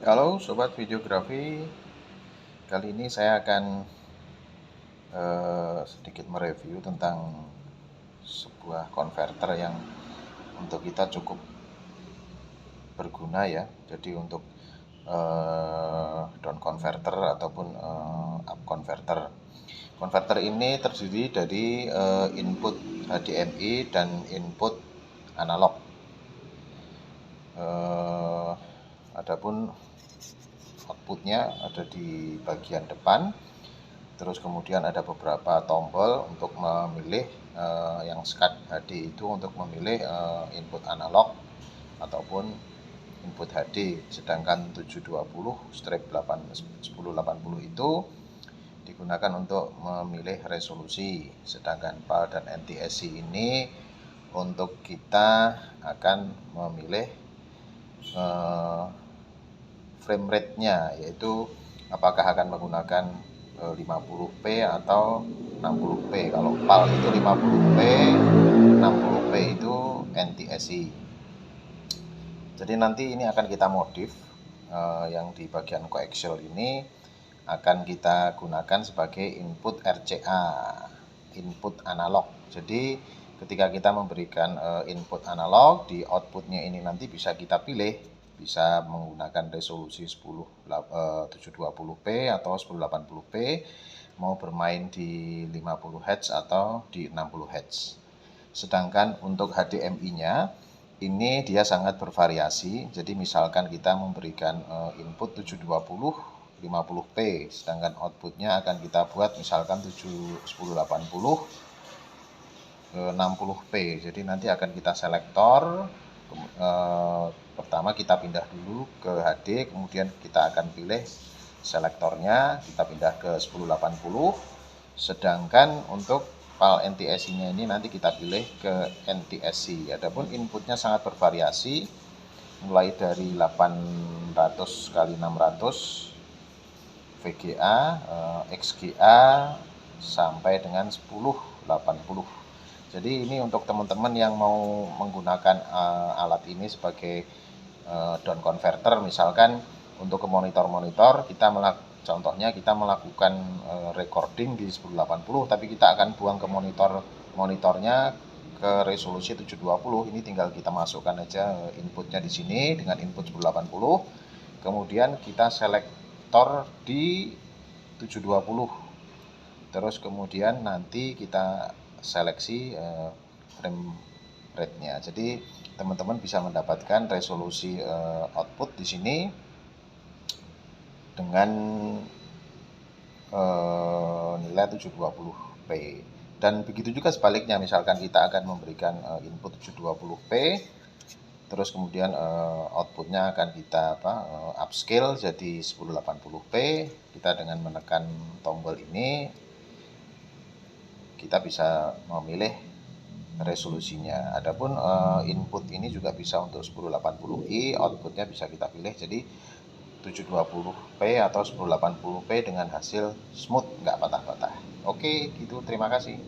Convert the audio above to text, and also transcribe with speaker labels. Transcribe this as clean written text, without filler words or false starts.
Speaker 1: Halo Sobat Videografi, kali ini saya akan sedikit mereview tentang sebuah konverter yang untuk kita cukup berguna ya. Jadi untuk down converter ataupun up converter. Konverter ini terdiri dari input HDMI dan input analog. Adapun outputnya ada di bagian depan, terus kemudian ada beberapa tombol untuk memilih yang SCAD HD itu untuk memilih input analog ataupun input HD, sedangkan 720/1080 itu digunakan untuk memilih resolusi, sedangkan PAL dan NTSC ini untuk kita akan memilih frame rate-nya, yaitu apakah akan menggunakan 50p atau 60p. Kalau PAL itu 50p, 60p itu NTSC. Jadi nanti ini akan kita modif, yang di bagian coaxial ini akan kita gunakan sebagai input RCA, input analog. Jadi ketika kita memberikan input analog, di outputnya ini nanti bisa kita pilih, bisa menggunakan resolusi 720p atau 1080p, mau bermain di 50 Hz atau di 60 Hz. Sedangkan untuk HDMI-nya ini dia sangat bervariasi. Jadi misalkan kita memberikan input 720 50p, sedangkan outputnya akan kita buat misalkan 1080 60p. Jadi nanti akan kita selektor. Pertama kita pindah dulu ke HD, kemudian kita akan pilih selektornya, kita pindah ke 1080. Sedangkan untuk PAL NTSC-nya ini nanti kita pilih ke NTSC. Adapun inputnya sangat bervariasi, mulai dari 800 kali 600 VGA, XGA sampai dengan 1080. Jadi ini untuk teman-teman yang mau menggunakan alat ini sebagai down converter, misalkan untuk ke monitor-monitor, contohnya kita melakukan recording di 1080, tapi kita akan buang ke monitornya ke resolusi 720. Ini tinggal kita masukkan aja inputnya di sini dengan input 1080, kemudian kita selektor di 720, terus kemudian nanti kita seleksi frame rate-nya. Jadi teman-teman bisa mendapatkan resolusi output di sini dengan nilai 720p. Dan begitu juga sebaliknya, misalkan kita akan memberikan input 720p, terus kemudian outputnya akan kita upscale jadi 1080p. Kita dengan menekan tombol ini kita bisa memilih resolusinya. Adapun input ini juga bisa untuk 1080i, outputnya bisa kita pilih jadi 720p atau 1080p dengan hasil smooth, nggak patah-patah. Oke, gitu. Terima kasih.